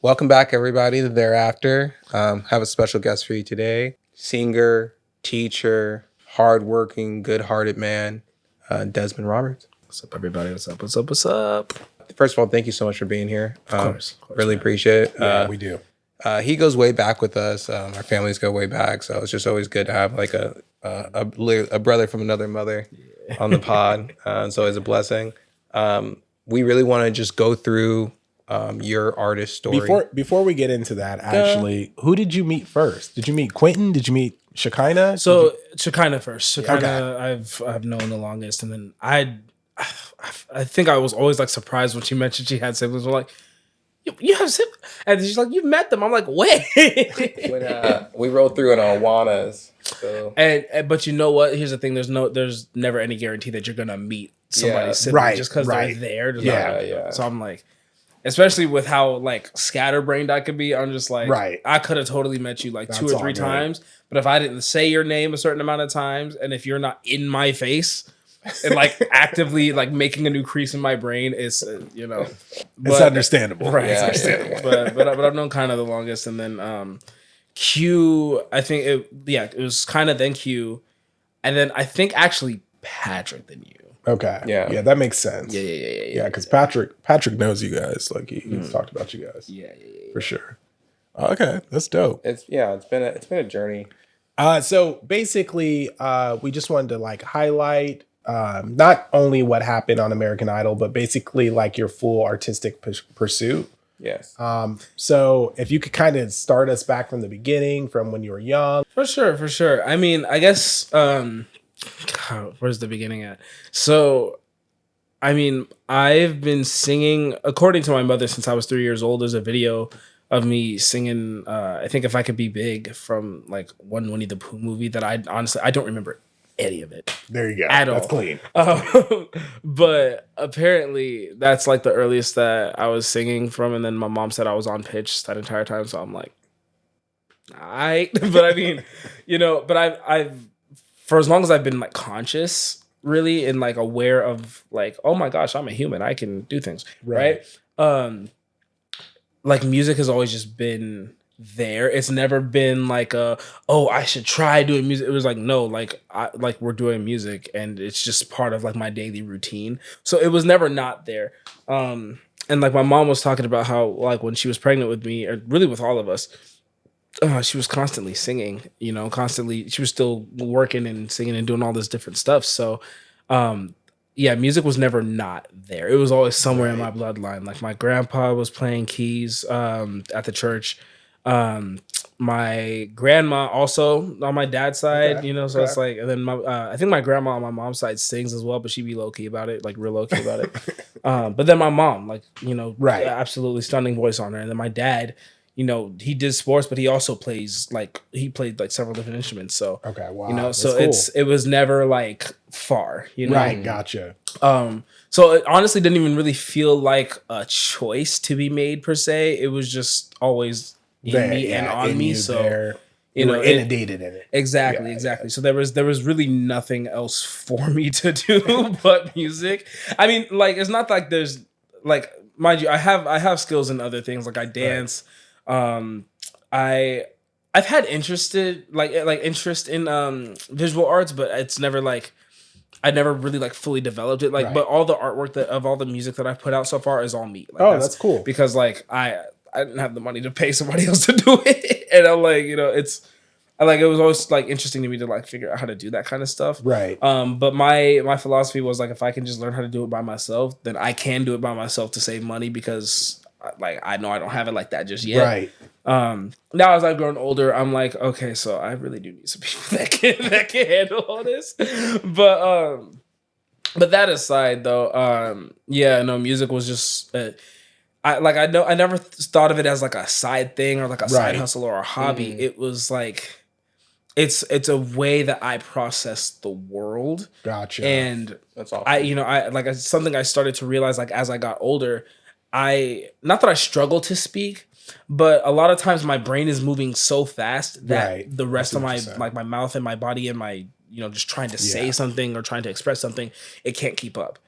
Welcome back, everybody, to Thereafter. Have a special guest for you today. Singer, teacher, hardworking, good-hearted man, Desmond Roberts. What's up, everybody? What's up? What's up? What's up? First of all, thank you so much for being here. Of course, really man. appreciate it. Yeah, we do. He goes way back with us. Our families go way back, so it's just always good to have like a brother from another mother on the pod. It's always a blessing. We really want to just go through your artist story. Before we get into that, actually, who did you meet first? Did you meet Quentin? Did you meet Shekinah? So Shekinah first. Shekinah, Okay. I've known the longest, and then I think I was always like surprised when she mentioned she had siblings. I'm like, you have siblings, and she's like, you've met them. I'm like, wait. When we rolled through in Awanas. So. But you know what? Here's the thing. There's never any guarantee that you're gonna meet somebody's sibling right, just because right. they're there. Yeah. So I'm like, especially with how like scatterbrained I could be, I'm just like, Right. I could have totally met you like That's 2 or 3 all good. times, but if I didn't say your name a certain amount of times, and if you're not in my face and like actively like making a new crease in my brain, it's It's understandable. right? Yeah, It's understandable. But I've known kind of the longest, and then Q. I think it was kind of then Q, and then I think actually Patrick than you. Okay. Yeah. That makes sense. Yeah. Yeah, because Patrick knows you guys. Like he's talked about you guys. Yeah. For sure. Okay, that's dope. It's been a journey. So basically, we just wanted to like highlight not only what happened on American Idol, but basically like your full artistic pursuit. Yes. So if you could kind of start us back from the beginning, from when you were young. For sure. I mean, I guess where's the beginning at? So, I mean, I've been singing, according to my mother, since I was 3 years old. There's a video of me singing, I think If I Could Be Big, from like one Winnie the Pooh movie that I don't remember any of it. There you go. At That's all. clean. But apparently that's like the earliest that I was singing from. And then my mom said I was on pitch that entire time. So I'm like, all right. But I mean, but I've for as long as I've been like conscious really and like aware of like, oh my gosh, I'm a human. I can do things. Right. Like music has always just been there. It's never been like I should try doing music. It was like, no, like we're doing music and it's just part of like my daily routine. So it was never not there. And like my mom was talking about how like when she was pregnant with me, or really with all of us, she was constantly singing, constantly. She was still working and singing and doing all this different stuff. So, music was never not there. It was always somewhere in my bloodline. Like my grandpa was playing keys at the church. My grandma also on my dad's side, so it's like, and then I think my grandma on my mom's side sings as well, but she be low key about it, like real low key about it. But then my mom, like, absolutely stunning voice on her. And then my dad, he did sports, but he also played several different instruments. So, Okay, wow. So that's cool. it was never like far, Right, gotcha. So it honestly didn't even really feel like a choice to be made per se. It was just always in me and on me. So you were inundated in it. Exactly. So there was really nothing else for me to do but music. I mean, like it's not like there's like, mind you, I have skills in other things. Like I dance. Right. I've had interest in visual arts, but it's never like I never really like fully developed it. Like, but all the artwork of all the music that I've put out so far is all me. Like, that's cool. Because like I didn't have the money to pay somebody else to do it, and I'm like, it was always like interesting to me to like figure out how to do that kind of stuff. Right. But my philosophy was like, if I can just learn how to do it by myself, then I can do it by myself to save money because like I know I don't have it like that just yet. Right. Now as I've grown older, I'm like, okay, so I really do need some people that can handle all this. But that aside though, music was just I never thought of it as like a side thing or like a side hustle or a hobby. It was like it's a way that I process the world. Gotcha. And that's awesome. Something I started to realize like as I got older, not that I struggle to speak, but a lot of times my brain is moving so fast that the rest of my like my mouth and my body and my just trying to say something or trying to express something, it can't keep up.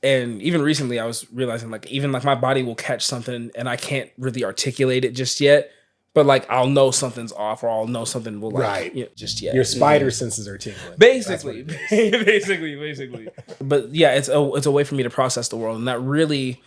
and even recently I was realizing like even like my body will catch something and I can't really articulate it just yet, but like I'll know something's off or I'll know something will like just yet. Your spider senses are tingling. Basically. basically. But yeah, it's a way for me to process the world, and that really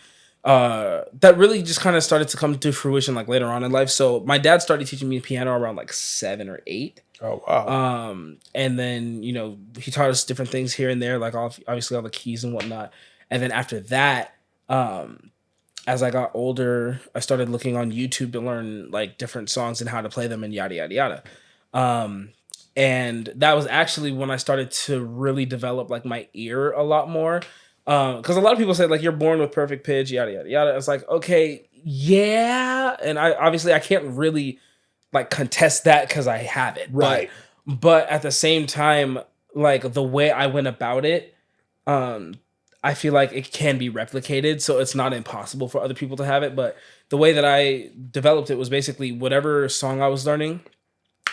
just kind of started to come to fruition like later on in life. So my dad started teaching me piano around like 7 or 8. Oh wow. And then, you know, he taught us different things here and there, like obviously all the keys and whatnot. And then after that, as I got older, I started looking on YouTube to learn like different songs and how to play them and yada, yada, yada. And that was actually when I started to really develop like my ear a lot more. Because a lot of people say like you're born with perfect pitch, yada, yada, yada. It's like, okay, yeah. And I can't really like contest that because I have it. Right. But at the same time, like the way I went about it, I feel like it can be replicated. So it's not impossible for other people to have it. But the way that I developed it was basically whatever song I was learning,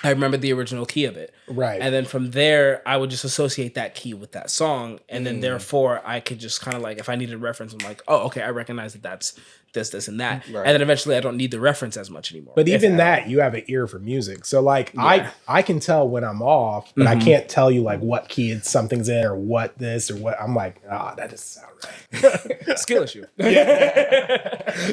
I remember the original key of it. Right. And then from there, I would just associate that key with that song. And then therefore, I could just kind of like, if I needed a reference, I'm like, oh, okay, I recognize that that's this, and that. Right. And then eventually, I don't need the reference as much anymore. But even that, you have an ear for music. So like, I can tell when I'm off, but I can't tell you like what key something's in or what this or what. I'm like, that doesn't sound right. Skill issue.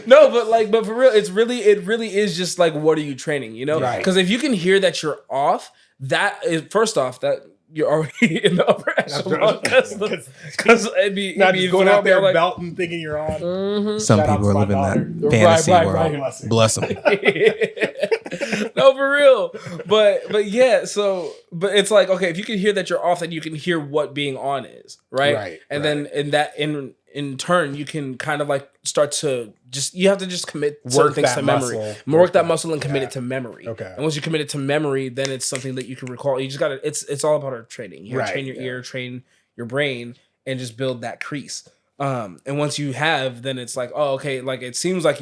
No, but for real, it really is just like, what are you training? You know, because if you can hear that you're off, that is first off that you're already in the upper echelon because it'd be going out there like, belting thinking you're on. Mm-hmm. Some people are living that fantasy world. Bless them. No, for real. But yeah, but it's like, okay, if you can hear that you're off, then you can hear what being on is, right? And then in turn, you can kind of like start to you have to just commit certain things to memory. Work that muscle and commit it to memory. Okay. And once you commit it to memory, then it's something that you can recall. You just got to, it's all about our training. You gotta train your ear, train your brain, and just build that crease. And once you have, then it's like, oh, okay, like it seems like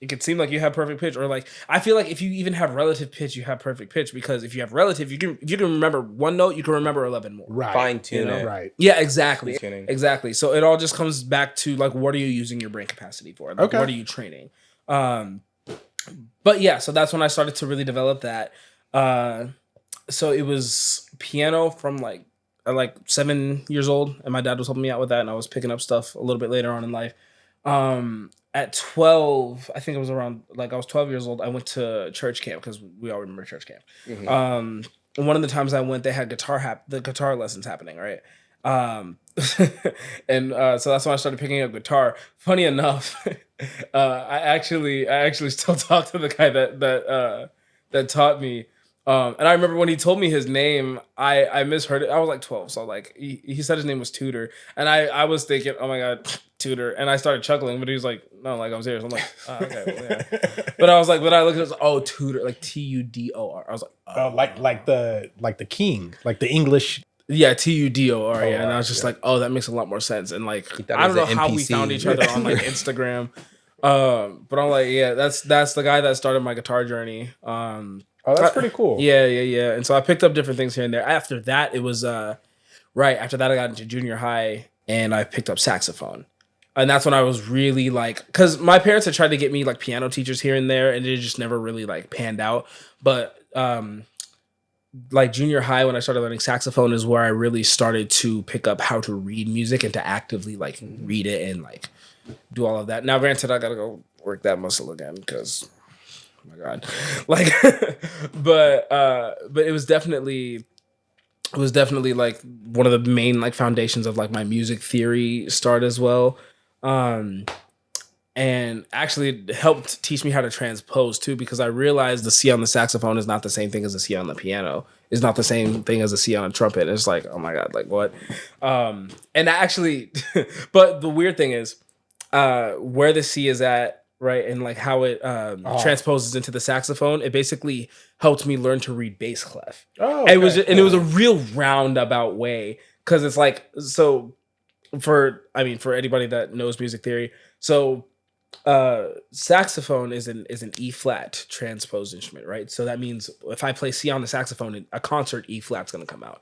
it could seem like you have perfect pitch, or like I feel like if you even have relative pitch, you have perfect pitch, because if you have relative, you can remember one note, you can remember 11 more. Right. Fine tune it. Right. Yeah, exactly. Exactly. So it all just comes back to like, what are you using your brain capacity for? Like, what are you training? But yeah, so that's when I started to really develop that. So it was piano from like 7 years old, and my dad was helping me out with that, and I was picking up stuff a little bit later on in life. At 12, I think it was around, like I was 12 years old, I went to church camp, because we all remember church camp. Mm-hmm. And one of the times I went, they had the guitar lessons happening, right? And so that's when I started picking up guitar. Funny enough, I actually still talk to the guy that taught me. And I remember when he told me his name, I misheard it. I was like 12, so like he said his name was Tudor, and I was thinking, oh my god, Tudor, and I started chuckling, but he was like, no, like I'm serious. I'm like, oh, okay, well, yeah. But I was like, but I looked at it, oh, Tudor, like Tudor. I was like, like the king, like the English. Yeah, Tudor. Yeah, and I was just like, oh, that makes a lot more sense. And like, I don't know how we found each other on like Instagram, but I'm like, yeah, that's the guy that started my guitar journey. Oh, that's pretty cool. Yeah. And so I picked up different things here and there. After that, it was after that I got into junior high and I picked up saxophone. And that's when I was really like, because my parents had tried to get me like piano teachers here and there, and it just never really like panned out. But like junior high, when I started learning saxophone, is where I really started to pick up how to read music and to actively like read it and like do all of that. Now, granted, I gotta go work that muscle again because, oh my god, like, but it was definitely like one of the main like foundations of like my music theory start as well. And actually it helped teach me how to transpose too, because I realized the C on the saxophone is not the same thing as the C on the piano. It's not the same thing as the C on a trumpet. It's like, oh my god, like what? And actually, but the weird thing is, where the C is at, right, and like how it transposes into the saxophone, it basically helped me learn to read bass clef. Oh, okay. It was a real roundabout way, because it's like, so for anybody that knows music theory, so saxophone is an E flat transposed instrument, right? So that means if I play C on the saxophone in a concert, E flat's gonna come out.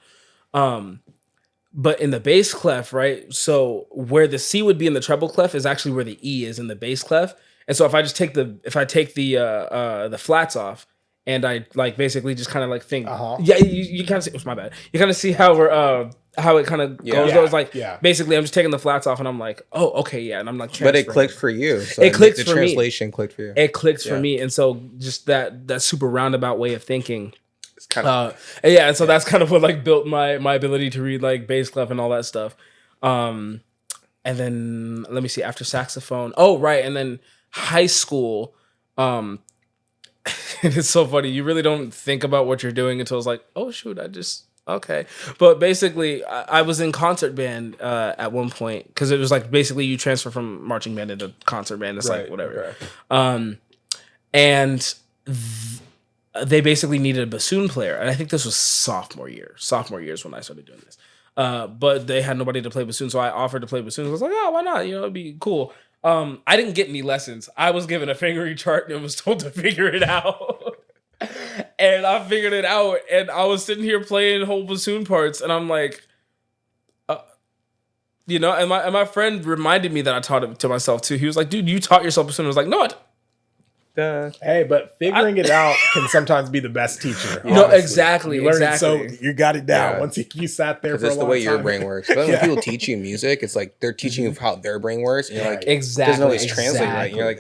But in the bass clef, right? So where the C would be in the treble clef is actually where the E is in the bass clef. And so if I just take the flats off and I like basically just kind of like think, yeah, you kind of see, my bad. You kind of see how we're how it kind of goes. Though. It's like basically I'm just taking the flats off and I'm like, oh, okay, yeah, and I'm like, but it clicked for you. So it clicks the for translation me. clicked for you. It clicks for me, and so just that super roundabout way of thinking. It's kind of and so that's kind of what like built my ability to read like bass clef and all that stuff. And then let me see, after saxophone. Oh, right, and then high school. It's so funny. You really don't think about what you're doing until it's like, oh shoot, okay. But basically, I was in concert band at one point because it was like basically you transfer from marching band into concert band. It's like whatever. And they basically needed a bassoon player, and I think this was sophomore year. Sophomore year is when I started doing this. But they had nobody to play bassoon, so I offered to play bassoon. I was like, oh, why not? It'd be cool. I didn't get any lessons. I was given a fingering chart and was told to figure it out. And I figured it out, and I was sitting here playing whole bassoon parts, and I'm like, and my friend reminded me that I taught it to myself too. He was like, dude, you taught yourself bassoon. I was like, no, hey, but figuring it out can sometimes be the best teacher. No, exactly. You learn it, so you got it down once you sat there for a long time. It's the way your brain works. But when people teach you music, it's like they're teaching you how their brain works, and you're like, exactly, doesn't always translate right. And you're like,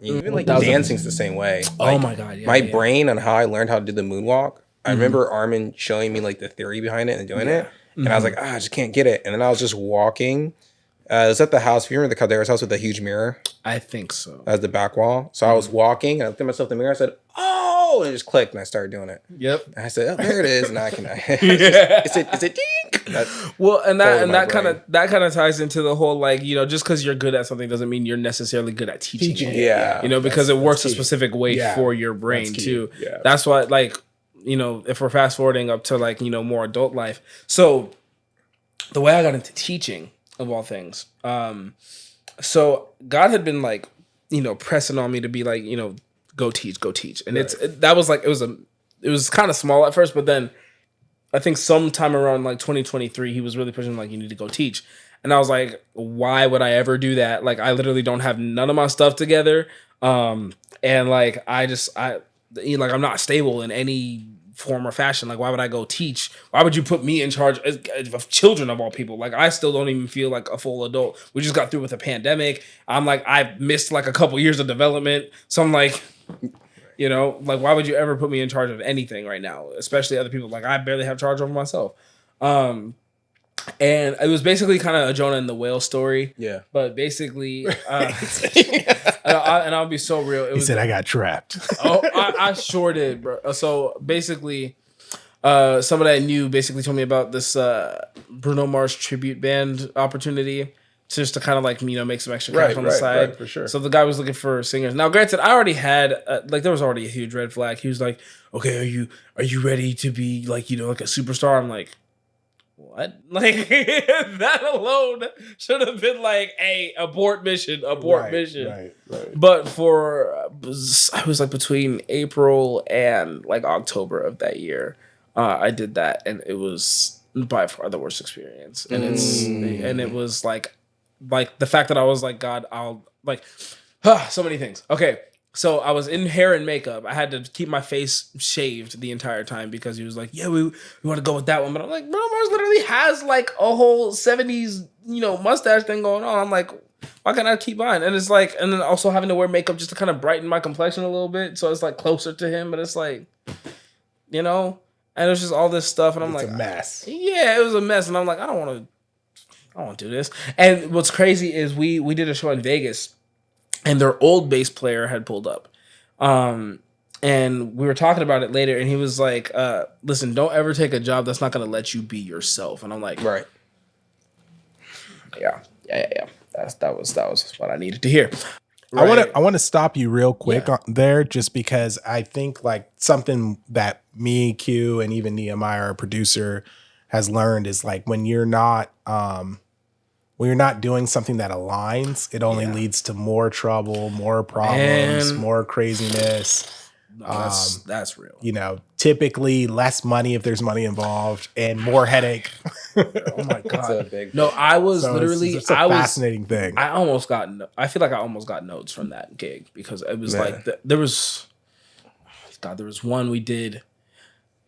even like dancing's the same way. Like, oh my god, my brain on how I learned how to do the moonwalk. I remember Armin showing me like the theory behind it and doing it, and I was like, I just can't get it. And then I was just walking. It was at the house. If you remember the Calderas house with the huge mirror, I think so. As the back wall. So I was walking, and I looked at myself in the mirror. I said, "Oh!" and it just clicked, and I started doing it. Yep. And I said, "Oh, there it is." And I can. Is it ding? Well, and that kind of ties into the whole like just because you're good at something doesn't mean you're necessarily good at teaching it. Yeah. Because it works a specific way for your brain too. Yeah. That's why like if we're fast forwarding up to like more adult life. So the way I got into teaching. Of all things. So God had been like, pressing on me to be like, go teach. And it was kind of small at first, but then I think sometime around like 2023, he was really pushing like, you need to go teach. And I was like, why would I ever do that? Like, I literally don't have none of my stuff together. And like, I'm not stable in any form or fashion. Like, why would I go teach? Why would you put me in charge of children of all people? Like, I still don't even feel like a full adult. We just got through with a pandemic. I'm like, I've missed like a couple years of development. So I'm like, like, why would you ever put me in charge of anything right now? Especially other people. Like, I barely have charge over myself. And it was basically kind of a Jonah and the whale story. Yeah. But basically, and I'll be so real. He said, I got trapped. I sure did, bro. So basically, somebody I knew basically told me about this Bruno Mars tribute band opportunity just to kind of like, make some extra cash on the side. Right, for sure. So the guy was looking for singers. Now, granted, I already had, there was already a huge red flag. He was like, okay, are you ready to be like, like a superstar? I'm like, what? Like, that alone should have been like, hey, abort mission. Right. But I was like between April and like October of that year, I did that, and it was by far the worst experience. And it was like the fact that I was like, God, I'll like, so many things. Okay. So I was in hair and makeup. I had to keep my face shaved the entire time because he was like, yeah, we want to go with that one. But I'm like, Bruno Mars literally has like a whole 70s, mustache thing going on. I'm like, why can't I keep mine? And it's like, and then also having to wear makeup just to kind of brighten my complexion a little bit. So it's like closer to him, but it's like, and it was just all this stuff. And I'm like, a mess. Yeah, it was a mess. And I'm like, I don't want to do this. And what's crazy is we did a show in Vegas. And their old bass player had pulled up. And we were talking about it later, and he was like, listen, don't ever take a job that's not going to let you be yourself. And I'm like, right. Yeah. That was what I needed to hear. Right. I want to stop you real quick there, just because I think like something that me, Q, and even Nehemiah, our producer, has learned is like when you're not doing something that aligns, it only leads to more trouble, more problems, more craziness. No, that's real. You know, typically less money if there's money involved and more headache. Oh my god! a big No, I was So literally. it's a fascinating thing. I almost got. I feel like I almost got notes from that gig because it was like there was. God, there was one we did,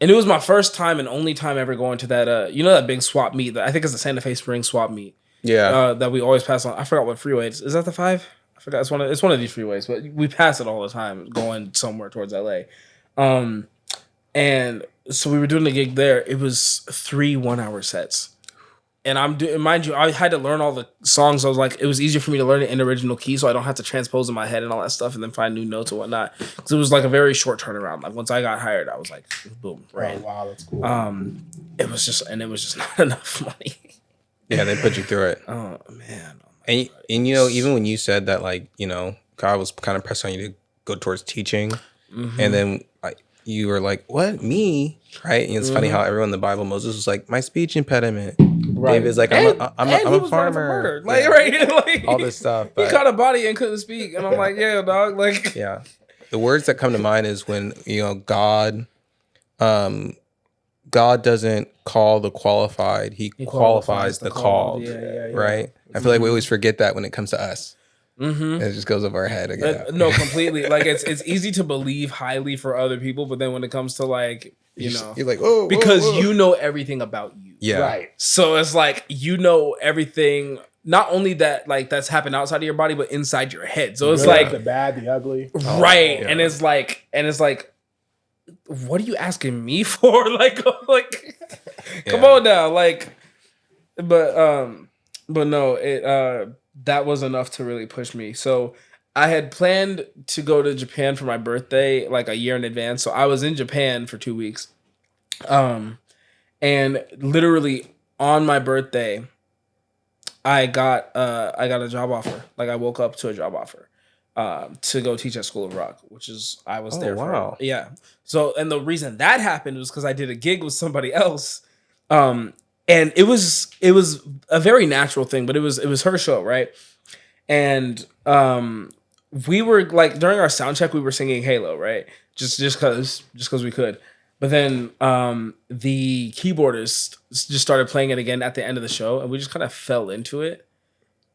and it was my first time and only time ever going to that. You know that big swap meet that I think it's the Santa Fe Spring swap meet. Yeah, That we always pass on. I forgot what freeway it is. Is that the 5? I forgot. It's one of these freeways, but we pass it all the time going somewhere towards LA. And so we were doing the gig there. It was 3 1-hour sets. And I'm doing, mind you, I had to learn all the songs. I was like, it was easier for me to learn it in original key, so I don't have to transpose in my head and all that stuff, and then find new notes and whatnot. Because it was like a very short turnaround. Like once I got hired, I was like, boom, right. Oh, wow, that's cool. It was just not enough money. yeah, they put you through it. Oh man. And you know, even when you said that, like, you know, God was kind of pressing on you to go towards teaching, and then like you were like, "What, me?" Right? And it's funny how everyone in the Bible, Moses was like, "My speech impediment." Right. David's like, "I'm a farmer." Like, yeah. Right? Like, all this stuff. He caught a body and couldn't speak, and I'm like, "Yeah, dog." Like, yeah. The words that come to mind is when, you know, God doesn't call the qualified; He qualifies the called. Yeah. Right? I feel like we always forget that when it comes to us. Mm-hmm. It just goes over our head again. No, completely. Like it's easy to believe highly for other people, but then when it comes to like, you know, you're like, oh, because you know everything about you. Yeah. Right. So it's like you know everything. Not only that, like that's happened outside of your body, but inside your head. So it's like the bad, the ugly. Right. Yeah. And it's like, what are you asking me for? Like come on now. Like, but no, that was enough to really push me. So I had planned to go to Japan for my birthday like a year in advance. So I was in Japan for 2 weeks. And literally on my birthday, I got a job offer. Like I woke up to a job offer to go teach at School of Rock, which is I was there for. Wow. Yeah. So and the reason that happened was because I did a gig with somebody else. And it was a very natural thing, but it was her show, right? And we were like during our sound check, we were singing Halo, right? Just because we could. But then the keyboardist just started playing it again at the end of the show, and we just kind of fell into it.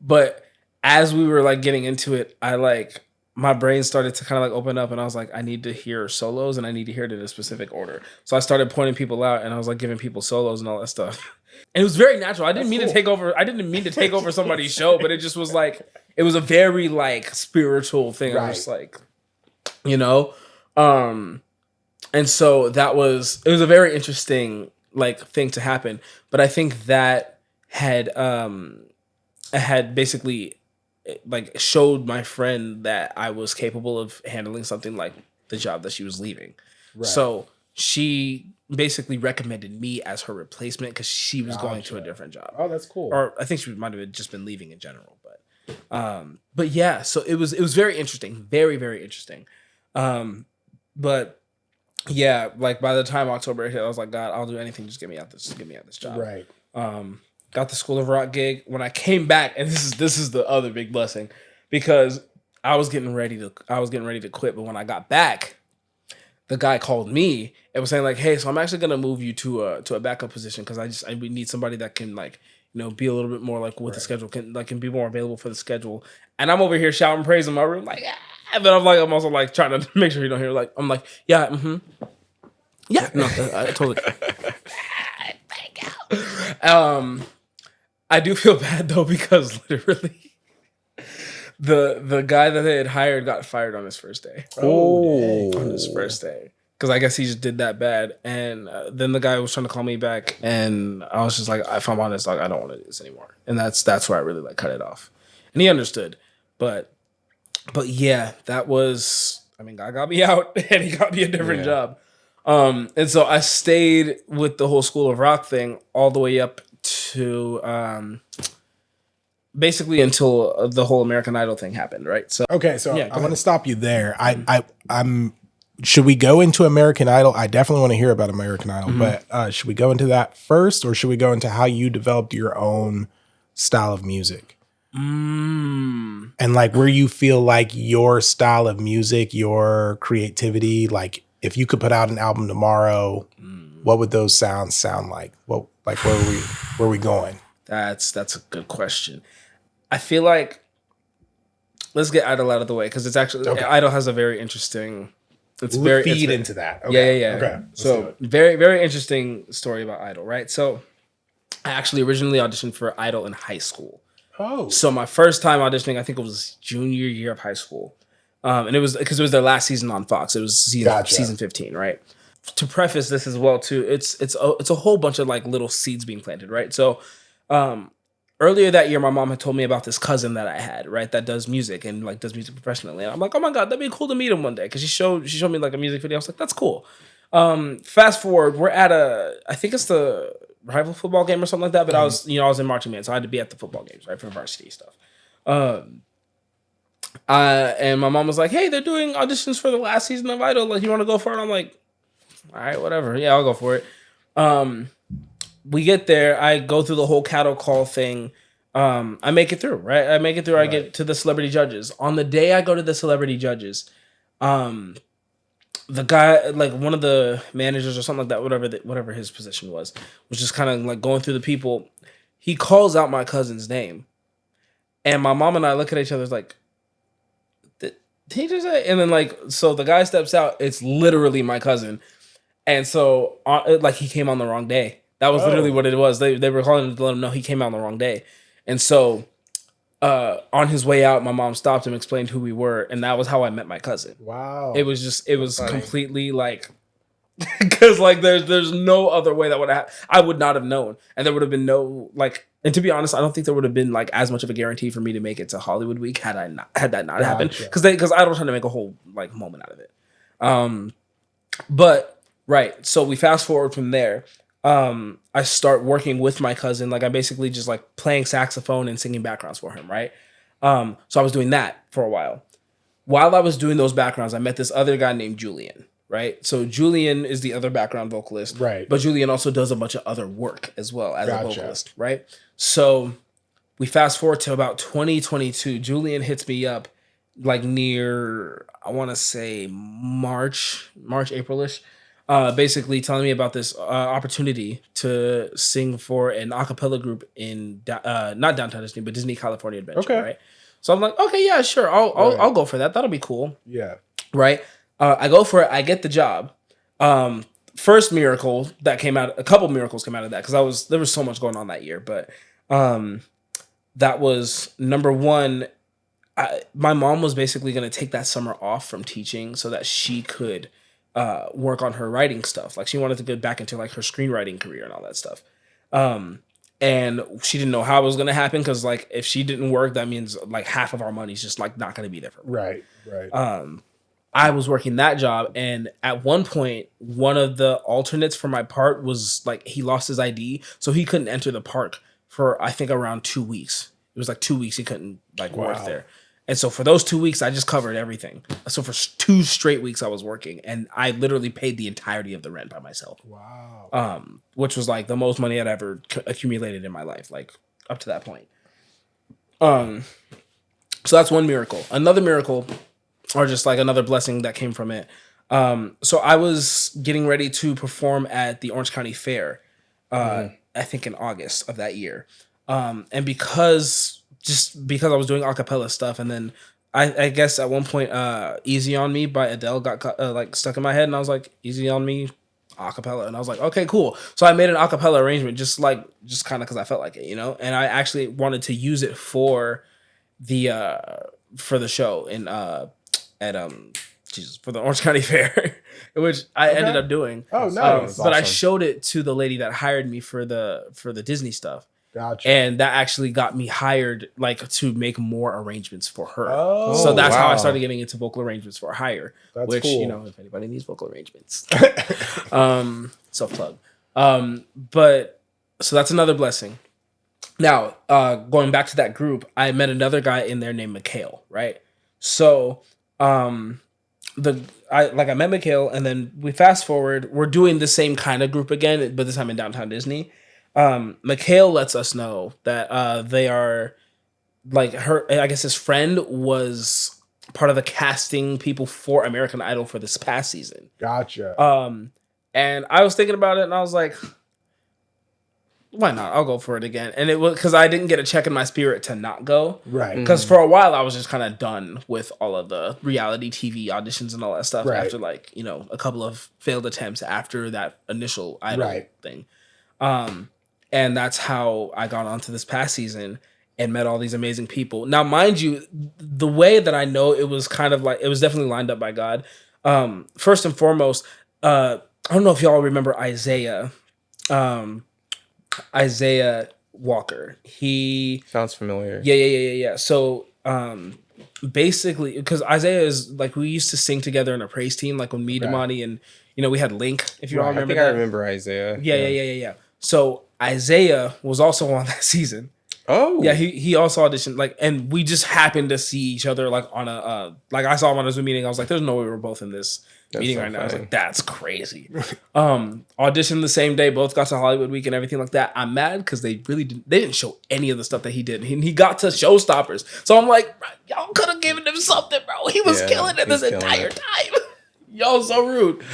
But as we were like getting into it, my brain started to kind of like open up, and I was like, I need to hear solos, and I need to hear it in a specific order. So I started pointing people out, and I was like giving people solos and all that stuff. And it was very natural. I didn't mean to take over somebody's show, but it just was like it was a very like spiritual thing. Right. I was just like, you know, and so it was a very interesting like thing to happen. But I think that had basically like showed my friend that I was capable of handling something like the job that she was leaving. Right. So she basically recommended me as her replacement because she was going to a different job. Oh, that's cool. Or I think she might have just been leaving in general. But yeah, so it was very interesting. Very, very interesting. But yeah, like by the time October hit, I was like, God, I'll do anything. Just get me out this job. Right. Got the School of Rock gig. When I came back, and this is the other big blessing, because I was getting ready to quit, but when I got back, the guy called me and was saying like, hey, so I'm actually gonna move you to a backup position because we need somebody that can like, you know, be a little bit more like with the schedule, can be more available for the schedule. And I'm over here shouting praise in my room like, but I'm also like trying to make sure you don't hear like I'm like, yeah, yeah, no, I totally. Thank you. I do feel bad though because literally the guy that they had hired got fired on his first day. Oh, on his first day. Because I guess he just did that bad. And then the guy was trying to call me back. And I was just like, if I'm honest, like, I don't want to do this anymore. And that's where I really like cut it off. And he understood. But yeah, that was, I mean, God got me out and he got me a different job. And so I stayed with the whole School of Rock thing all the way up to basically until the whole American Idol thing happened, right? So okay, so I want to stop you there. I'm should we go into American Idol? I definitely want to hear about American Idol, but should we go into that first, or should we go into how you developed your own style of music? And like where you feel like your style of music, your creativity, like if you could put out an album tomorrow, what would those sounds sound like? What like where are we going? That's a good question. I feel like let's get Idol out of the way because it's actually Idol has a very interesting. It's very feed into that. Okay. Yeah. Okay. So very very interesting story about Idol, right? So I actually originally auditioned for Idol in high school. Oh. So my first time auditioning, I think it was junior year of high school, and it was because it was their last season on Fox. It was season 15, right? To preface this as well, too, it's a whole bunch of like little seeds being planted, right? So earlier that year, my mom had told me about this cousin that I had, right, that does music and like does music professionally. And I'm like, oh my god, that'd be cool to meet him one day because she showed me like a music video. I was like, that's cool. Fast forward, we're at I think it's the rival football game or something like that. But I was in marching band, so I had to be at the football games, right, for varsity stuff. And my mom was like, hey, they're doing auditions for the last season of Idol. Like, you want to go for it? I'm like, all right, whatever. Yeah, I'll go for it. We get there. I go through the whole cattle call thing. I make it through, right? I get to the celebrity judges. On the day I go to the celebrity judges, the guy, like one of the managers or something like that, whatever his position was just kind of like going through the people. He calls out my cousin's name. And my mom and I look at each other like, did he just say? And then like, so the guy steps out. It's literally my cousin. And so like he came on the wrong day. That was literally what it was. They were calling him to let him know he came out on the wrong day. And so on his way out, my mom stopped him, explained who we were. And that was how I met my cousin. Wow. It was completely like, because like there's no other way that would have, I would not have known. And there would have been no like, and to be honest, I don't think there would have been like as much of a guarantee for me to make it to Hollywood Week had that not happened. Because I was trying to make a whole like moment out of it. But right, so we fast forward from there. I start working with my cousin. Like I basically just like playing saxophone and singing backgrounds for him, right? So I was doing that for a while. While I was doing those backgrounds, I met this other guy named Julian, right? So Julian is the other background vocalist. Right. But Julian also does a bunch of other work as well as a vocalist, right? So we fast forward to about 2022. Julian hits me up like near, I want to say March, April-ish. Basically telling me about this opportunity to sing for an a cappella group in not downtown Disney, but Disney California Adventure, right? So I'm like, okay, yeah, sure, I'll go for that. That'll be cool. Yeah. Right. I go for it. I get the job. First miracle that came out, a couple miracles came out of that because there was so much going on that year. But that was number one. My mom was basically going to take that summer off from teaching so that she could work on her writing stuff. Like she wanted to get back into like her screenwriting career and all that stuff. And she didn't know how it was going to happen because like if she didn't work, that means like half of our money's just like not going to be there for her. Right. I was working that job, and at one point, one of the alternates for my part was like he lost his ID, so he couldn't enter the park for I think around 2 weeks. It was like 2 weeks he couldn't like work there. And so for those 2 weeks, I just covered everything. So for 2 straight weeks, I was working, and I literally paid the entirety of the rent by myself. Wow. Which was like the most money I'd ever accumulated in my life, like up to that point. So that's one miracle. Another miracle, or just like another blessing that came from it. So I was getting ready to perform at the Orange County Fair, I think in August of that year. And because I was doing a cappella stuff, and then I guess at one point, "Easy on Me" by Adele got like stuck in my head, and I was like, "Easy on Me," a cappella, and I was like, "Okay, cool." So I made an a cappella arrangement, just kind of because I felt like it, and I actually wanted to use it for the show in for the Orange County Fair, which I ended up doing. Oh, nice! But I showed it to the lady that hired me for the Disney stuff. Gotcha. And that actually got me hired, like, to make more arrangements for her. Oh, so that's how I started getting into vocal arrangements for hire. That's which, cool. If anybody needs vocal arrangements, self-plug. But so that's another blessing. Now, going back to that group, I met another guy in there named Mikhail, right? So, I met Mikhail, and then we fast forward. We're doing the same kind of group again, but this time in downtown Disney. Mikhail lets us know that they are like I guess his friend was part of the casting people for American Idol for this past season. Gotcha. And I was thinking about it, and I was like, why not? I'll go for it again. And it was because I didn't get a check in my spirit to not go. Right. Because for a while I was just kind of done with all of the reality TV auditions and all that stuff Right. after like, you know, a couple of failed attempts after that initial Idol thing. And that's how I got onto this past season and met all these amazing people. Now, mind you, the way that I know it was kind of like, it was definitely lined up by God. First and foremost, I don't know if y'all remember Isaiah. Isaiah Walker. He Sounds familiar. Yeah. So basically, because Isaiah is like, we used to sing together in a praise team, like when me, Damani, and you know, we had Link, if you all remember. I think I remember Isaiah. Yeah. So Isaiah was also on that season. Oh. Yeah, he also auditioned, like, and we just happened to see each other like on a like I saw him on a Zoom meeting. I was like, there's no way we're both in this meeting so right now. I was funny. like, that's crazy. Auditioned the same day, both got to Hollywood Week and everything like that. I'm mad because they didn't show any of the stuff that he did. He got to Showstoppers. So I'm like, y'all could have given him something, bro. He was killing it this entire time. Y'all so rude.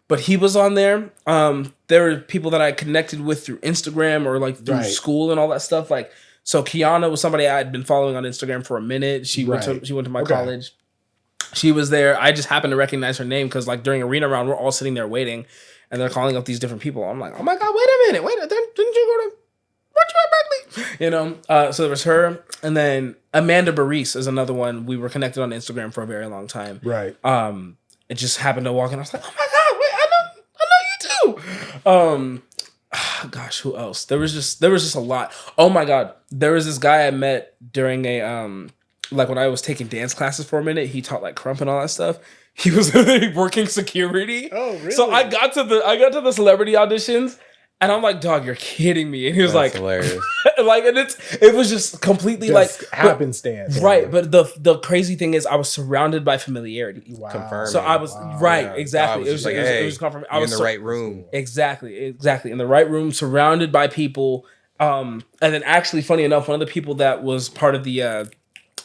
But he was on there. There were people that I connected with through Instagram or like through school and all that stuff. Like, so Kiana was somebody I had been following on Instagram for a minute. She went to my college. She was there. I just happened to recognize her name because like during arena round, we're all sitting there waiting, and they're calling up these different people. I'm like, oh my god, wait a minute, didn't you go to? Weren't you at Berkeley? You know. So there was her, and then Amanda Baris is another one. We were connected on Instagram for a very long time. Right. It just happened to walk in. I was like, oh my god, wait, I know you too. Gosh, who else? There was just a lot. Oh my god, there was this guy I met during a like when I was taking dance classes for a minute. He taught like crump and all that stuff. He was working security. Oh, really? So I got to the celebrity auditions, and I'm like, dog, you're kidding me. And he was like, hilarious. like, and it was just completely Just like happenstance. right. But the crazy thing is, I was surrounded by familiarity. Wow. Confirmed. So I was exactly. It was like, hey, it was confirmed. I you're was in the right room. Exactly in the right room, surrounded by people. And then actually, funny enough, one of the people that was part of the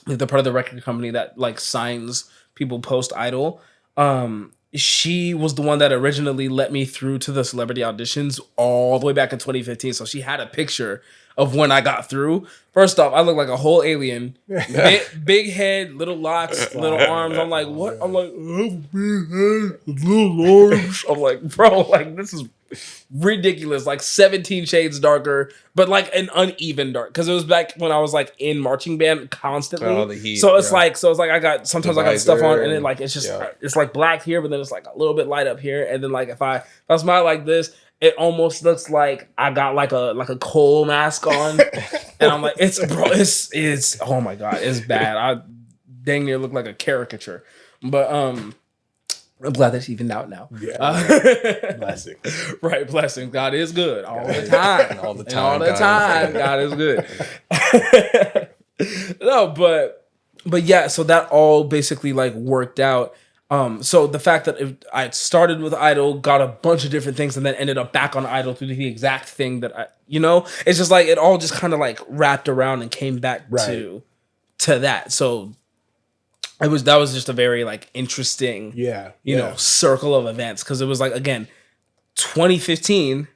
part of the record company that like signs people post Idol, she was the one that originally let me through to the celebrity auditions all the way back in 2015. So she had a picture of when I got through. First off, I look like a whole alien. Big head, little locks, little arms. I'm like, what? I'm like, big head, little arms. I'm like, bro, like this is ridiculous. Like 17 shades darker, but like an uneven dark. Because it was back when I was like in marching band constantly. Oh, the heat, so it's like I got sometimes I got stuff on, and then like it's just yeah. it's like black here, but then it's like a little bit light up here, and then like if I smile like this, it almost looks like I got like a coal mask on, and I'm like, it's oh my god, it's bad. I dang near look like a caricature, but I'm glad that's evened out now. Yeah, blessing. Right, blessing. God is good all the time, all the and time. all the time. God is good. No, but yeah. So that all basically like worked out. So the fact that I started with Idol, got a bunch of different things, and then ended up back on Idol through the exact thing that it's just like it all just kind of like wrapped around and came back to that. So that was just a very like interesting, circle of events, because it was like, again, 2015,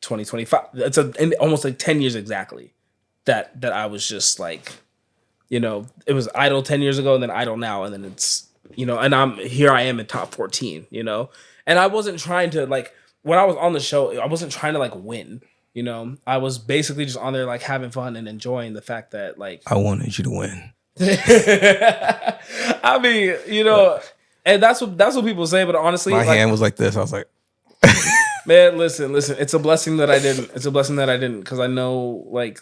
2025. It's almost like 10 years exactly that I was just like, it was Idol 10 years ago, and then Idol now, and then it's. And I am in top 14, and I wasn't trying to like, when I was on the show, I wasn't trying to like win, I was basically just on there like having fun and enjoying the fact that like, I wanted you to win. I mean, and that's what people say, but honestly, my hand was like this. I was like, man, listen, it's a blessing that I didn't, because I know like,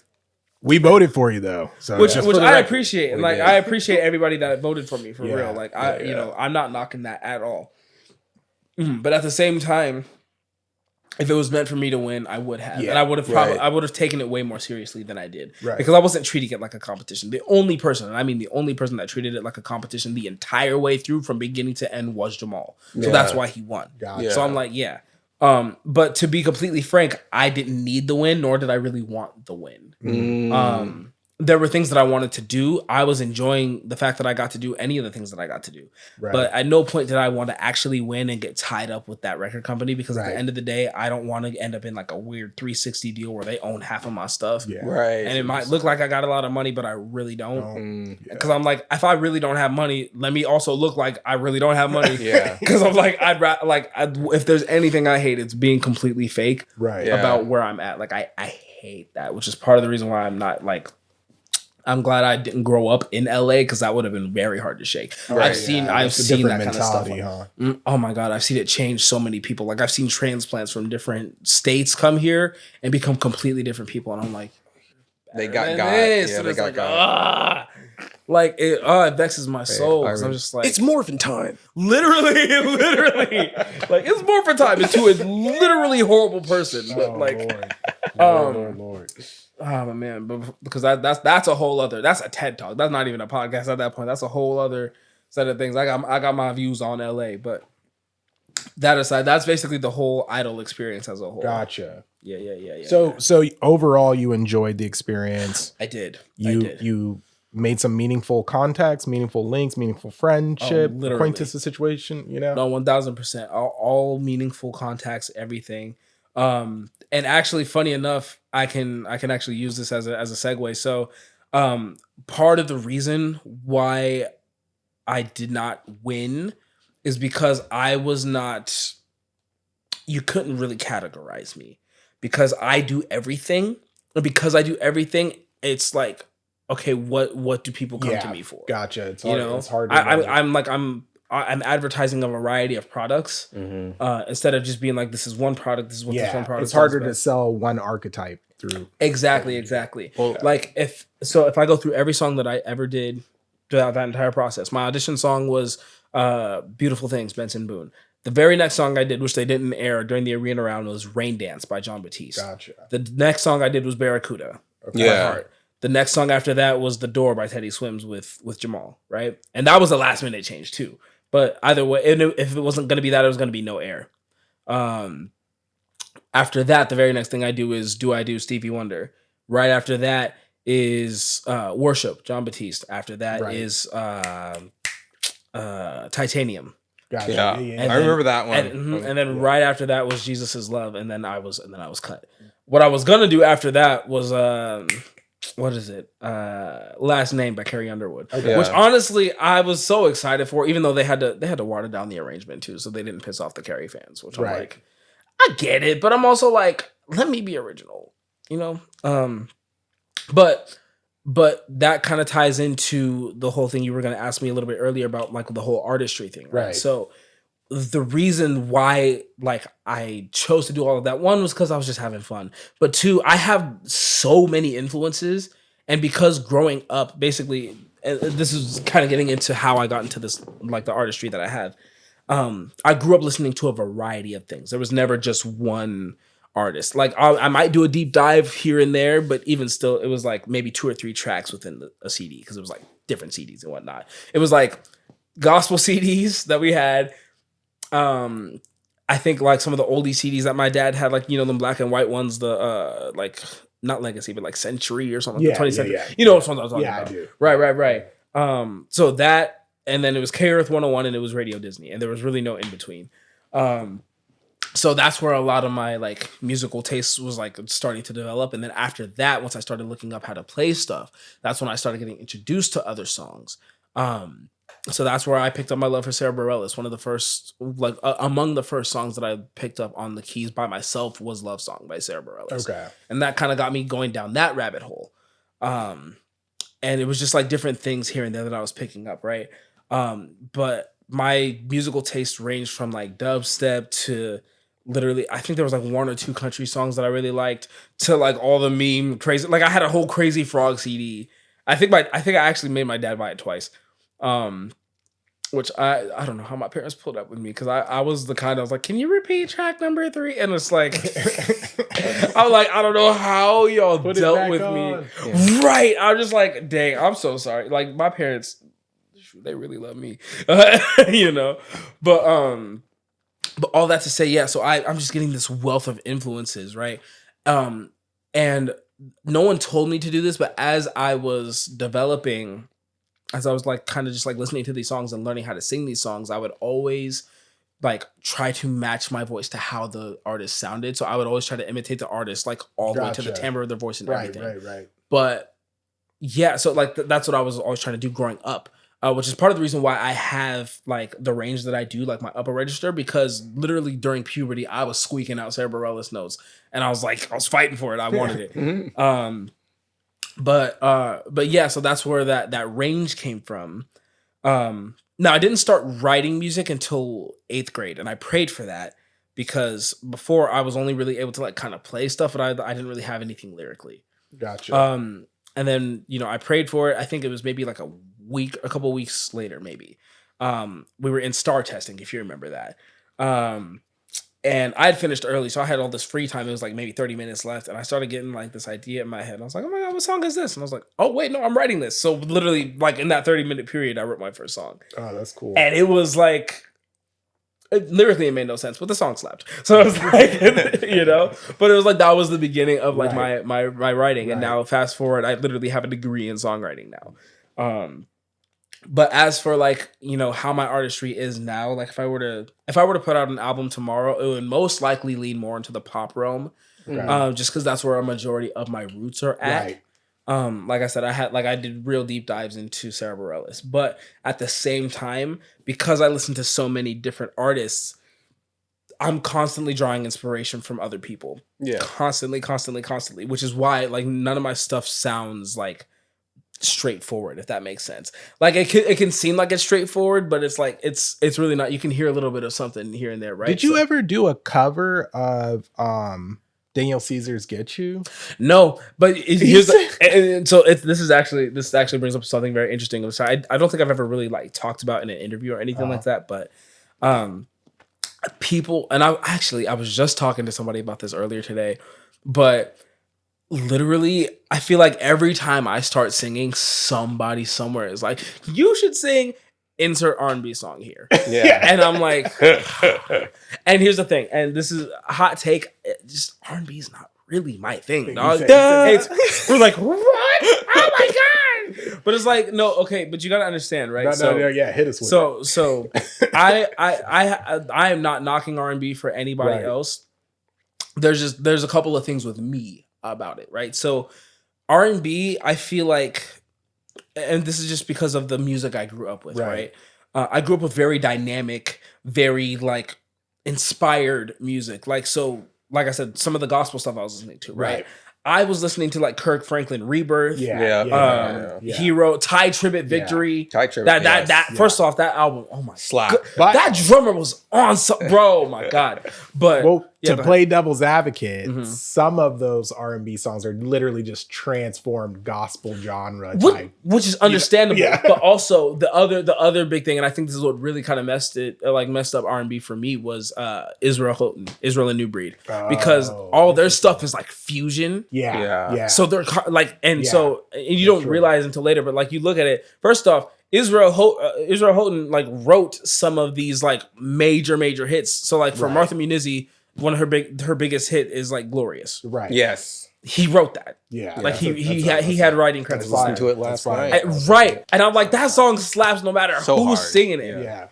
we voted for you though, so which I appreciate, and like I appreciate everybody that voted for me for real. Like I'm not knocking that at all. But at the same time, if it was meant for me to win, I would have, and I would have taken it way more seriously than I did, because I wasn't treating it like a competition. The only person that treated it like a competition the entire way through from beginning to end was Jamal. So that's why he won. So I'm like, but to be completely frank, I didn't need the win, nor did I really want the win. there were things that I wanted to do. I was enjoying the fact that I got to do any of the things that I got to do. Right. But at no point did I want to actually win and get tied up with that record company, because at the end of the day, I don't want to end up in like a weird 360 deal where they own half of my stuff. Yeah. Right. And it might look like I got a lot of money, but I really don't. Yeah. Because I'm like, if I really don't have money, let me also look like I really don't have money. Yeah. Because I'm like, if there's anything I hate, it's being completely fake Right. Yeah. about where I'm at. Like, I hate that, which is part of the reason why I'm not like, I'm glad I didn't grow up in LA, because that would have been very hard to shake. Right, I've seen It's a that different kind of stuff. mentality, Oh my God, I've seen it change so many people. Like, I've seen transplants from different states come here and become completely different people, and I'm like, They got got. Yeah, So they it's got like, got. like it vexes my soul, because I I'm just like, It's morphin' time. literally, like, it's more for time into a literally horrible person, but Lord. oh man, but because that's a whole other, that's a TED talk. That's not even a podcast at that point. That's a whole other set of things. I got my views on LA, but that aside, that's basically the whole Idol experience as a whole. Gotcha. Yeah. So overall, you enjoyed the experience. I did. You made some meaningful contacts, meaningful links, meaningful friendship, literally. acquaintances situation. You know. No, 1000%. All meaningful contacts, everything. And actually, funny enough, I can actually use this as a segue. So, part of the reason why I did not win is because I was not. You couldn't really categorize me, because I do everything. And because I do everything, it's like, okay, what do people come to me for? Gotcha. It's You hard. know, It's hard. I'm advertising a variety of products instead of just being like, this is one product. This is what this one product. It's harder to sell one archetype through. Exactly. Well, Like if I go through every song that I ever did throughout that entire process, my audition song was "Beautiful Things," Benson Boone. The very next song I did, which they didn't air during the arena round, was "Rain Dance" by John Batiste. Gotcha. The next song I did was "Barracuda." Okay. Yeah. Heart. The next song after that was "The Door" by Teddy Swims with Jamal, right? And that was a last minute change too. But either way, if it wasn't going to be that, it was going to be No Air. After that, the very next thing I do is "Do I Do" Stevie Wonder. Right after that is "Worship" John Batiste. After that is "Titanium." Gotcha. Yeah. And I remember that one. And then right after that was "Jesus Is Love," and then I was cut. What I was gonna do after that was what is it? Last Name by Carrie Underwood. Okay. Which honestly I was so excited for, even though they had to water down the arrangement too, so they didn't piss off the Carrie fans, which I'm like, I get it, but I'm also like, let me be original, you know? But that kind of ties into the whole thing you were going to ask me a little bit earlier about, like, the whole artistry thing, right? So the reason why, like, I chose to do all of that, one was because I was just having fun, but two, I have so many influences, and because growing up, basically, and this is kind of getting into how I got into this, like, the artistry that I have. I grew up listening to a variety of things. There was never just one artist. Like, I might do a deep dive here and there, but even still, it was like maybe 2 or 3 tracks within a CD, because it was like different CDs and whatnot. It was like gospel CDs that we had. I think like some of the oldie CDs that my dad had, like, you know, them black and white ones, the like not Legacy, but like Century or something, like the 20th Century. You know what ones I was talking about? I do. Right. So that, and then it was K-Earth 101, and it was Radio Disney, and there was really no in between. So that's where a lot of my, like, musical taste was, like, starting to develop. And then after that, once I started looking up how to play stuff, that's when I started getting introduced to other songs. So that's where I picked up my love for Sarah Bareilles. One of the first, like, among the first songs that I picked up on the keys by myself was Love Song by Sarah Bareilles. Okay. And that kind of got me going down that rabbit hole. And it was just, like, different things here and there that I was picking up, right? But my musical taste ranged from, like, dubstep to literally, I think there was like 1 or 2 country songs that I really liked, to like all the meme crazy. Like, I had a whole Crazy Frog CD. I think I actually made my dad buy it twice. Which I don't know how my parents pulled up with me, because I was the kind, I was like, can you repeat track number 3? And it's like, I'm like, I don't know how y'all dealt with me. Yeah. Right. I'm just like, dang, I'm so sorry. Like, my parents, they really love me, you know, but all that to say, yeah, so I'm just getting this wealth of influences, right? And no one told me to do this, but as I was developing, as I was like kind of just like listening to these songs and learning how to sing these songs, I would always like try to match my voice to how the artist sounded. So I would always try to imitate the artist like all the way to the timbre of their voice and everything. Right. But yeah, so like that's what I was always trying to do growing up, which is part of the reason why I have like the range that I do, like my upper register, because literally during puberty I was squeaking out Cerebrellus notes, and I was fighting for it. I wanted it. But yeah, so that's where that range came from. Now I didn't start writing music until 8th grade, and I prayed for that because before I was only really able to like kind of play stuff, but I didn't really have anything lyrically. Gotcha. And then, I prayed for it. I think it was maybe like a couple weeks later, maybe. We were in star testing, if you remember that. And I had finished early, so I had all this free time. It was like maybe 30 minutes left, and I started getting like this idea in my head. I was like, oh my God, what song is this? And I was like, oh wait, no, I'm writing this. So literally like in that 30-minute period, I wrote my first song. Oh, that's cool. And it was like, lyrically it made no sense, but the song slapped. So it was like, but it was like, that was the beginning of like my writing. And now fast forward, I literally have a degree in songwriting now. But as for like, how my artistry is now, like if I were to put out an album tomorrow, it would most likely lean more into the pop realm. Just because that's where a majority of my roots are at. Like I said, I did real deep dives into Cerebrellus, but at the same time, because I listen to so many different artists, I'm constantly drawing inspiration from other people. Yeah. Constantly, which is why like none of my stuff sounds like straightforward, if that makes sense. Like it can seem like it's straightforward, but it's like it's really not. You can hear a little bit of something here and there, right? Did you ever do a cover of Daniel Caesar's Get You? No, but this actually brings up something very interesting. So I don't think I've ever really like talked about in an interview or anything like that, but people, and I was just talking to somebody about this earlier today, but literally I feel like every time I start singing, somebody somewhere is like, you should sing insert R&B song here. Yeah. And I'm like, and here's the thing, and this is a hot take, just R&B is not really my thing, dog. We're like, what? Oh my God. But it's like, no, okay, but you gotta understand, right? Hit us with it. So I am not knocking R&B for anybody else. There's a couple of things with me about it, right? So R&B, I feel like, and this is just because of the music I grew up with, right? I grew up with very dynamic, very like inspired music. Like, so, like I said, some of the gospel stuff I was listening to, right? I was listening to like Kirk Franklin, Rebirth, Hero, Ty Tribbett, Victory. Ty Tribbett, that first off, that album, oh my slap. God, that drummer was on, bro, my God. But to play devil's advocate, some of those R&B songs are literally just transformed gospel genre type, which is understandable. But also the other big thing, and I think this is what really kind of messed up R&B for me, was Israel Houghton, Israel and New Breed, because all their stuff is like fusion. So they're like, and so you don't realize until later, but like you look at it. First off, Israel Houghton like wrote some of these like major hits. So like for Martha Munizzi, one of her biggest hit is like Glorious. Right. Yes. He wrote that. Yeah. Like he had writing credits. Listened to it last night. Right. And I'm like, that song slaps no matter who's singing it. Yeah.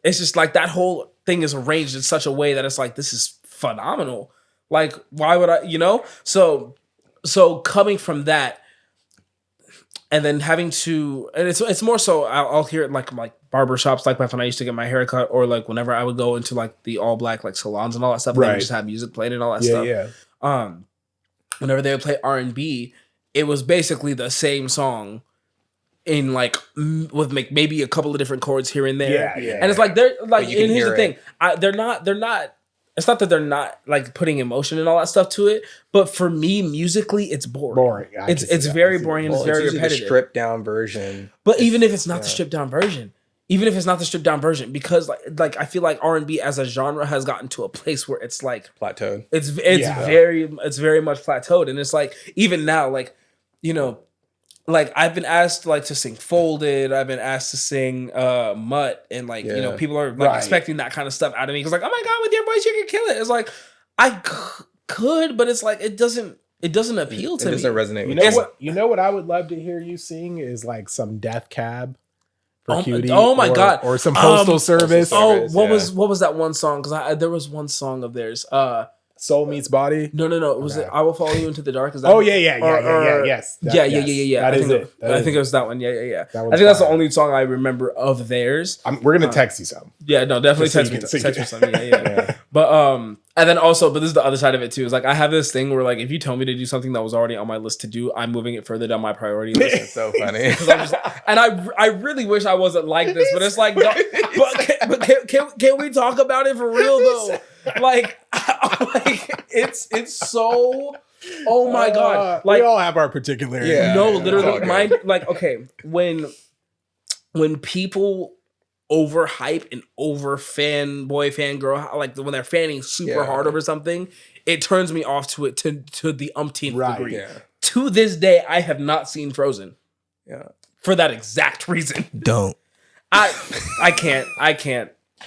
It's just like that whole thing is arranged in such a way that it's like, this is phenomenal. Like, why would I, So coming from that, and then having to, and it's more so I'll hear it like barbershops, like when I used to get my hair cut, or like whenever I would go into like the all black like salons and all that stuff, and they would just have music playing and all that stuff. Yeah. Whenever they would play R&B, it was basically the same song in like with maybe a couple of different chords here and there. And it's like they're like, and here's the thing, they're not. It's not that they're not like putting emotion and all that stuff to it, but for me, musically, it's boring. It's very boring and it's very repetitive. The stripped down version. But even if it's not the stripped down version, because like I feel like R&B as a genre has gotten to a place where it's like plateaued. It's very much plateaued, and it's like even now, like like I've been asked like to sing Folded, I've been asked to sing Mutt, and like people are like expecting that kind of stuff out of me, because like, oh my God, with your voice you can kill it. It's like I could, but it's like it doesn't It doesn't appeal It to me. doesn't resonate You with know me. what? You know what I would love to hear you sing is like some Death Cab for Cutie. Oh my God. Or some Postal Service. Oh, Service, what was that one song? Because there was one song of theirs. Soul Meets Body. No. It was Okay. I Will Follow You Into the Dark. Is that? Oh yeah. Yes. Yeah. That is it. I think it was that one. Yeah. I That one's think that's the fire. only song I remember of theirs. We're gonna text you some. Yeah, no, definitely Just so text you me can something. Yeah. But and then also, but this is the other side of it too. Is like I have this thing where like if you tell me to do something that was already on my list to do, I'm moving it further down my priority list. It's so funny. And I really wish I wasn't like this, but it's like, can we talk about it for real though? Like it's so. Oh my God! Like we all have our particularities. Yeah. no, it's literally, all good. mine. Like okay, when people overhype and over fangirl, like when they're fanning super hard over something, it turns me off to it to the umpteenth degree. Yeah. To this day, I have not seen Frozen. Yeah. For that exact reason. Don't. I can't.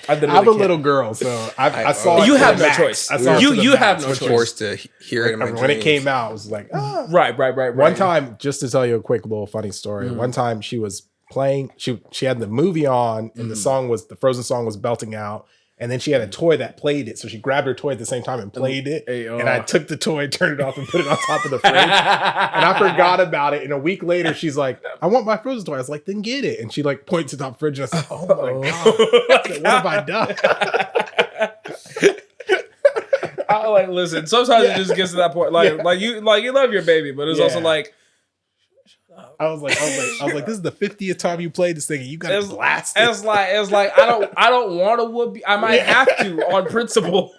I literally I'm a can't. little girl, so I saw. You it to have the no max. choice. I saw it You to the have max. no I was choice. forced to hear it in my When it dreams. came out, I was like, ah. Right. One time, just to tell you a quick little funny story. Mm-hmm. One time she was playing, she had the movie on, and the song was the Frozen song was belting out, and then she had a toy that played it. So she grabbed her toy at the same time and played it. And I took the toy, turned it off, and put it on top of the fridge. And I forgot about it. And a week later, she's like, "I want my Frozen toy." I was like, "Then get it." And she like points to the top fridge, and I said, "Oh my God, I said, what have I done?" I like listen. Sometimes it just gets to that point. Like you love your baby, but it's also like. I was like, this is the 50th time you played this thing, and you got it blasted. It's like I don't want to whoop. I might have to on principle.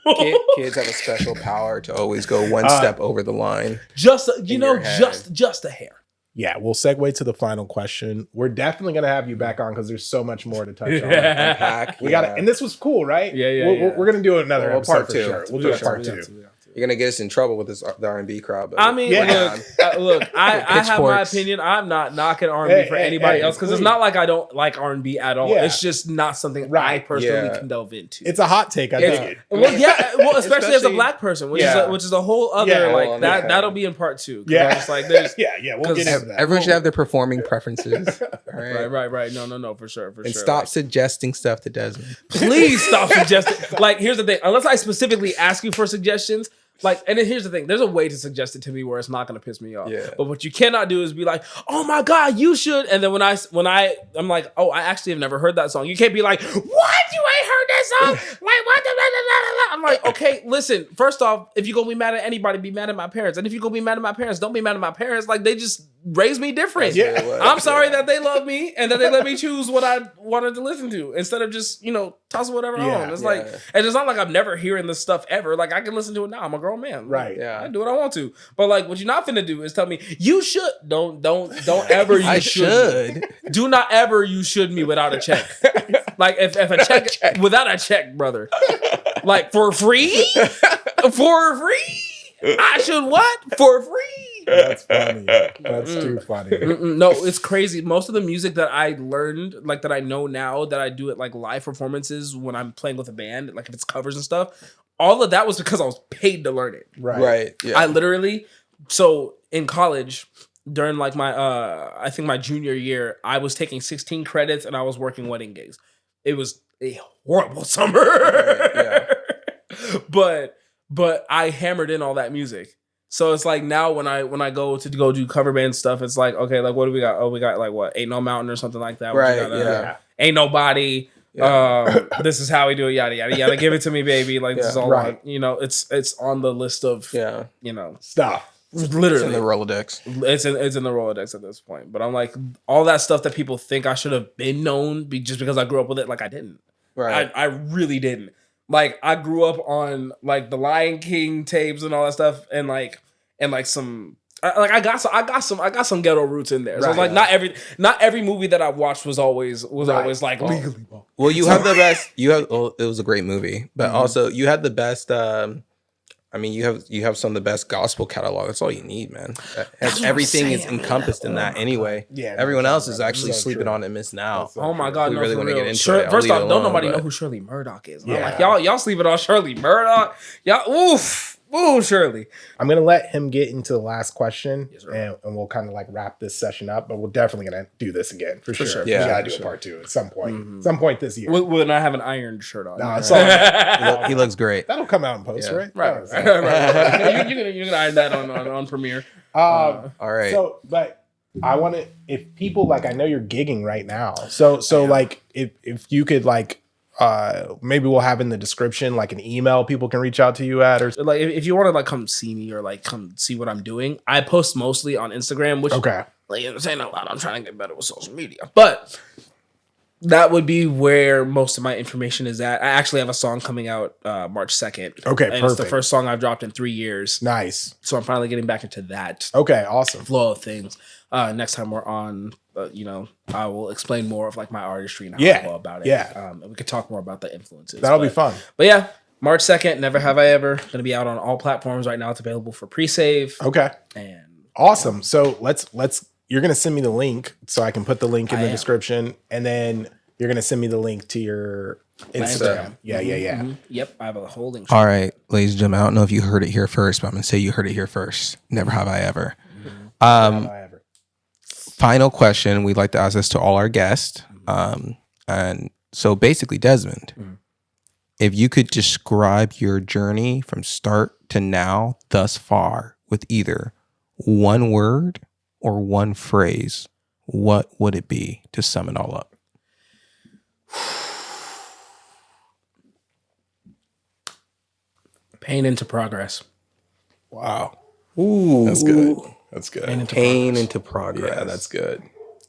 Kids have a special power to always go one step over the line. Just your head. just a hair. Yeah, we'll segue to the final question. We're definitely gonna have you back on because there's so much more to touch on. Unpack. We got it, and this was cool, right? Yeah. We're gonna do another Well, episode part for two. sure. We'll Do do a a part part two. You're gonna get us in trouble with the R&B crowd. But I mean, Yeah. look. I have my Pitchforks. opinion. I'm not knocking R&B for anybody else because it's please. not like I don't like R&B at all. Yeah. It's just not something I Right. personally Yeah. can delve into. It's a hot take. I dig it. Well, especially as a Especially- black person, which Yeah. is a whole other Yeah. like Well, that. yeah. That'll be in part 2. Yeah. I'm just like there's Yeah, we'll get into that. everyone should have their performing preferences. All right. right. No, for sure. And stop Like, suggesting stuff to Desmond. please stop suggesting. Like, here's the thing. Unless I specifically ask you for suggestions, like, and then here's the thing. There's a way to suggest it to me where it's not going to piss me off. Yeah. But what you cannot do is be like, "Oh my God, you should." And then when I'm like, "Oh, I actually have never heard that song." You can't be like, "What? You ain't heard that song?" Like what? I'm like, okay, listen. First off, if you're gonna be mad at anybody, be mad at my parents. And if you're gonna be mad at my parents, don't be mad at my parents. Like they just raised me different. Yeah. Really what- I'm sorry that they love me and that they let me choose what I wanted to listen to instead of just, tossing whatever on. It's like, and it's not like I'm never hearing this stuff ever. Like I can listen to it now. I'm a grown man. Right. Yeah. I do what I want to. But like what you're not finna do is tell me you should. Don't ever you I should. Do not ever you should me without a check. Like if a check without a check, brother. Like for free? For free? I should what? For free? That's funny. That's too funny. No, it's crazy. Most of the music that I learned, like that I know now, that I do at like live performances when I'm playing with a band, like if it's covers and stuff, all of that was because I was paid to learn it. Right. Yeah. I literally, so in college, during like my, I think my junior year, I was taking 16 credits and I was working wedding gigs. It was a horrible summer. Right, yeah. But I hammered in all that music. So it's like now when I go to go do cover band stuff, it's like, okay, like what do we got? Oh, we got like what? Ain't No Mountain or something like that. Right, What you got, yeah. Ain't Nobody. Yeah. This is how we do it, yada yada yada. Give it to me, baby. Like this is all right. on, it's on the list of Yeah. Stop. It's in literally the Rolodex. it's in the Rolodex at this point. But I'm like, all that stuff that people think I should have been known just because I grew up with it, like I didn't. Right. I really didn't. Like I grew up on like the Lion King tapes and all that stuff, and some. I got some ghetto roots in there. So it's like not every movie that I watched was always like legally. Well, you have the best. It was a great movie, but also you had the best. You have some of the best gospel catalog. That's all you need, man. Everything is encompassed in that anyway. Yeah, everyone else is that's actually so sleeping true. on it, missing out. Oh my God! We No, really for want to real. get into it. I'll First leave off, it don't alone, nobody know but- who Shirley Murdoch is. Yeah. I'm like y'all sleeping on Shirley Murdoch. Y'all oof. Oh, surely. I'm gonna let him get into the last question, Yes, sir. and we'll kind of like wrap this session up. But we're definitely gonna do this again for sure. sure, We yeah, gotta for do a sure. part 2 at some point. Mhm. Some point this year. When I have an ironed shirt on. No, it's all right. He looks great. That'll come out in post, Yeah. right? Right. Oh, Right. You can iron that on Premiere. All right. So, but I want to, if people like, I know you're gigging right now. So like, if you could like, maybe we'll have in the description like an email people can reach out to you at, or Like if you want to like come see me or like come see what I'm doing, I post mostly on Instagram, which okay. like I'm saying a lot. I'm trying to get better with social media, but that would be where most of my information is at. I actually have a song coming out March 2nd. Okay, and it's the perfect. first song I've dropped in 3 years. Nice. So I'm finally getting back into that Okay. Awesome. flow of things. Next time we're on, I will explain more of like my artistry and how Yeah, I go about it. yeah. And we could talk more about the influences. That'll be But- fun. But yeah, March 2nd, Never Have I Ever. Going to be out on all platforms right now. It's available for pre-save. Okay. And Awesome. So let's you're gonna send me the link so I can put the link in I the am. description, and then you're gonna send me the link to your Instagram. Yeah. Mhm. Yep, I have a whole link. All right, ladies and gentlemen, I don't know if you heard it here first, but I'm gonna say you heard it here first. Never have I ever. However. Final question. We'd like to ask this to all our guests. And so basically, Desmond, if you could describe your journey from start to now thus far with either one word or one phrase, what would it be to sum it all up? Pain into progress. Wow. Ooh, That's good. That's good. Pain into Pain progress. into progress. Yeah, that's good.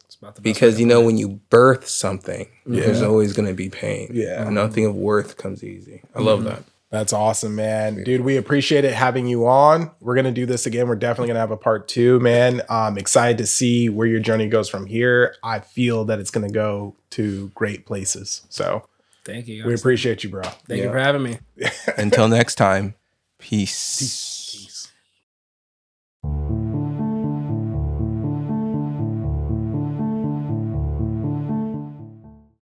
It's about the best Because way you to know put when you birth something, there's Yeah. always going to be pain. Yeah. Nothing of worth comes easy. I love that. That's awesome, man. Dude, we appreciate it having you on. We're going to do this again. We're definitely going to have a part 2, man. I'm excited to see where your journey goes from here. I feel that it's going to go to great places. So Thank you. we Guys. appreciate you, bro. Thank you for having me. Until next time, peace. Peace.